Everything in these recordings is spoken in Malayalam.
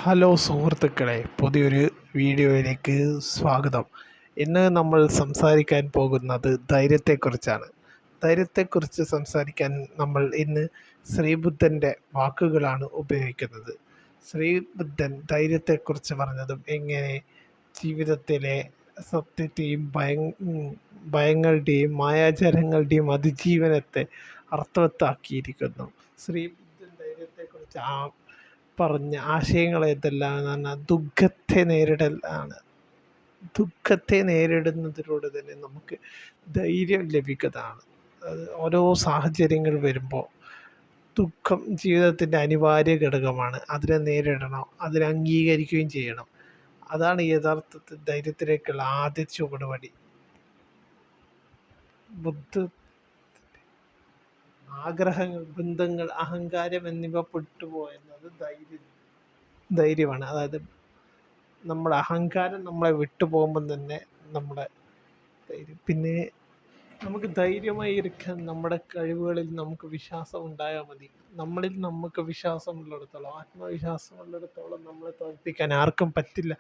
ഹലോ സുഹൃത്തുക്കളെ, പുതിയൊരു വീഡിയോയിലേക്ക് സ്വാഗതം. ഇന്ന് നമ്മൾ സംസാരിക്കാൻ പോകുന്നത് ധൈര്യത്തെക്കുറിച്ചാണ്. ധൈര്യത്തെക്കുറിച്ച് സംസാരിക്കാൻ നമ്മൾ ഇന്ന് ശ്രീബുദ്ധൻ്റെ വാക്കുകളാണ് ഉപയോഗിക്കുന്നത്. ശ്രീബുദ്ധൻ ധൈര്യത്തെക്കുറിച്ച് പറഞ്ഞതും എങ്ങനെ ജീവിതത്തിലെ സത്യത്തെയും ഭയങ്ങളുടെയും മായാജാലങ്ങളുടെയും അതിജീവനത്തെ അർത്ഥവത്താക്കിയിരിക്കുന്നു. ശ്രീബുദ്ധൻ ധൈര്യത്തെക്കുറിച്ച് പറഞ്ഞ ആശയങ്ങൾ ഏതെല്ലാം എന്ന് പറഞ്ഞാൽ ദുഃഖത്തെ നേരിടലാണ്. ദുഃഖത്തെ നേരിടുന്നതിലൂടെ തന്നെ നമുക്ക് ധൈര്യം ലഭിക്കുന്നതാണ്. ഓരോ സാഹചര്യങ്ങൾ വരുമ്പോൾ ദുഃഖം ജീവിതത്തിൻ്റെ അനിവാര്യ ഘടകമാണ്. അതിനെ നേരിടണം, അതിനെ അംഗീകരിക്കുകയും ചെയ്യണം. അതാണ് യഥാർത്ഥത്തിൽ ധൈര്യത്തിലേക്കുള്ള ആദ്യ ചുവടുപടി. ആഗ്രഹങ്ങൾ, ബന്ധങ്ങൾ, അഹങ്കാരം എന്നിവ പെട്ടുപോയെന്നത് ധൈര്യമാണ്. അതായത് നമ്മുടെ അഹങ്കാരം നമ്മളെ വിട്ടുപോകുമ്പം തന്നെ നമ്മുടെ ധൈര്യം. പിന്നെ നമുക്ക് ധൈര്യമായി ഇരിക്കാൻ നമ്മുടെ കഴിവുകളിൽ നമുക്ക് വിശ്വാസം ഉണ്ടായാൽ മതി. നമ്മളിൽ നമുക്ക് വിശ്വാസമുള്ളിടത്തോളം, ആത്മവിശ്വാസമുള്ളിടത്തോളം നമ്മളെ തോൽപ്പിക്കാൻ ആർക്കും പറ്റില്ല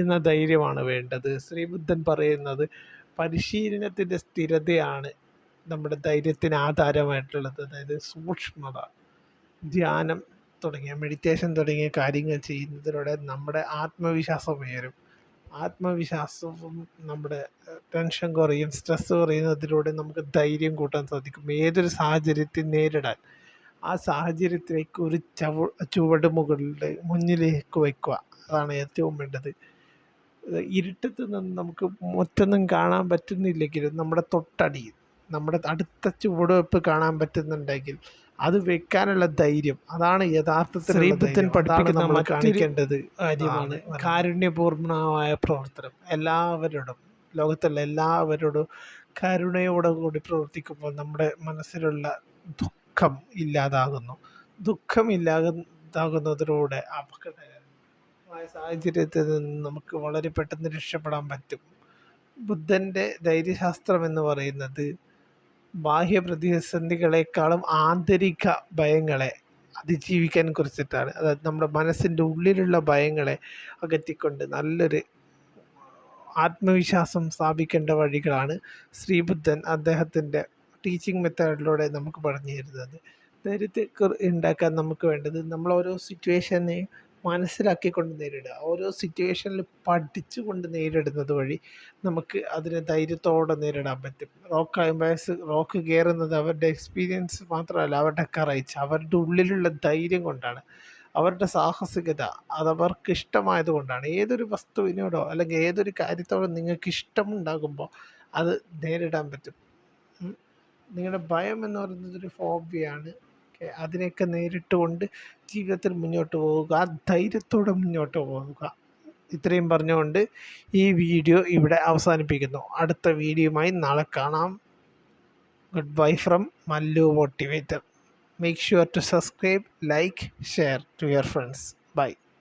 എന്ന ധൈര്യമാണ് വേണ്ടത്. ശ്രീബുദ്ധൻ പറയുന്നത് പരിശീലനത്തിൻ്റെ സ്ഥിരതയാണ് നമ്മുടെ ധൈര്യത്തിന് ആധാരമായിട്ടുള്ളത്. അതായത് സൂക്ഷ്മത, ധ്യാനം തുടങ്ങിയ മെഡിറ്റേഷൻ തുടങ്ങിയ കാര്യങ്ങൾ ചെയ്യുന്നതിലൂടെ നമ്മുടെ ആത്മവിശ്വാസം ഉയരും. ആത്മവിശ്വാസവും നമ്മുടെ ടെൻഷൻ കുറയും, സ്ട്രെസ് കുറയുന്നതിലൂടെ നമുക്ക് ധൈര്യം കൂട്ടാൻ സാധിക്കും. ഏതൊരു സാഹചര്യത്തെ നേരിടാൻ ആ സാഹചര്യത്തിലേക്ക് ഒരു ചുവട് മുന്നിലേക്ക് വയ്ക്കുക, അതാണ് ഏറ്റവും വേണ്ടത്. ഇരുട്ടത്ത് നിന്ന് നമുക്ക് മറ്റൊന്നും കാണാൻ പറ്റുന്നില്ലെങ്കിലും നമ്മുടെ തൊട്ടടിയിൽ, നമ്മുടെ അടുത്ത ചുവടുവെപ്പ് കാണാൻ പറ്റുന്നുണ്ടെങ്കിൽ അത് വെക്കാനുള്ള ധൈര്യം, അതാണ് യഥാർത്ഥത്തിൽ ശ്രീബുദ്ധൻ പഠിപ്പിക്കുന്ന നമ്മൾ കാണിക്കേണ്ടത് കാര്യമാണ്. കാരുണ്യപൂർണമായ പ്രവർത്തനം, എല്ലാവരോടും, ലോകത്തുള്ള എല്ലാവരോടും കരുണയോടെ കൂടി പ്രവർത്തിക്കുമ്പോൾ നമ്മുടെ മനസ്സിലുള്ള ദുഃഖം ഇല്ലാതാകുന്നു. ദുഃഖം ഇല്ലാതാകുന്നതിലൂടെ അപകടകരമായ സാഹചര്യത്തിൽ നിന്ന് നമുക്ക് വളരെ പെട്ടെന്ന് രക്ഷപ്പെടാൻ പറ്റും. ബുദ്ധൻ്റെ ധൈര്യശാസ്ത്രം എന്ന് പറയുന്നത് ബാഹ്യ പ്രതിസന്ധികളെക്കാളും ആന്തരിക ഭയങ്ങളെ അതിജീവിക്കാൻ കുറിച്ചിട്ടാണ്. അതായത് നമ്മുടെ മനസ്സിൻ്റെ ഉള്ളിലുള്ള ഭയങ്ങളെ അകറ്റിക്കൊണ്ട് നല്ലൊരു ആത്മവിശ്വാസം സ്ഥാപിക്കേണ്ട വഴികളാണ് ശ്രീബുദ്ധൻ അദ്ദേഹത്തിൻ്റെ ടീച്ചിങ് മെത്തേഡിലൂടെ നമുക്ക് പറഞ്ഞു തരുന്നത്. ധൈര്യത്തെ ഉണ്ടാക്കാൻ നമുക്ക് വേണ്ടത് നമ്മൾ ഓരോ സിറ്റുവേഷനെയും മനസ്സിലാക്കിക്കൊണ്ട് നേരിടുക. ഓരോ സിറ്റുവേഷനിൽ പഠിച്ചുകൊണ്ട് നേരിടുന്നത് വഴി നമുക്ക് അതിനെ ധൈര്യത്തോടെ നേരിടാൻ പറ്റും. റോക്ക് ക്ലൈംബേഴ്സ് റോക്ക് കയറുന്നത് അവരുടെ എക്സ്പീരിയൻസ് മാത്രമല്ല, അവരുടെ കറേജ്, അവരുടെ ഉള്ളിലുള്ള ധൈര്യം കൊണ്ടാണ്. അവരുടെ സാഹസികത അതവർക്ക് ഇഷ്ടമായത് കൊണ്ടാണ്. ഏതൊരു വസ്തുവിനോടോ അല്ലെങ്കിൽ ഏതൊരു കാര്യത്തോടോ നിങ്ങൾക്ക് ഇഷ്ടമുണ്ടാകുമ്പോൾ അത് നേരിടാൻ പറ്റും. നിങ്ങളുടെ ഭയം എന്ന് പറയുന്നത് ഒരു ഫോബിയാണ്. അതിനെയൊക്കെ നേരിട്ടുകൊണ്ട് ജീവിതത്തിൽ മുന്നോട്ട് പോവുക, ധൈര്യത്തോടെ മുന്നോട്ട് പോവുക. ഇത്രയും പറഞ്ഞുകൊണ്ട് ഈ വീഡിയോ ഇവിടെ അവസാനിപ്പിക്കുന്നു. അടുത്ത വീഡിയോയുമായി നാളെ കാണാം. Good bye from Mallu motivator. Make sure to subscribe, like, share to your friends. Bye.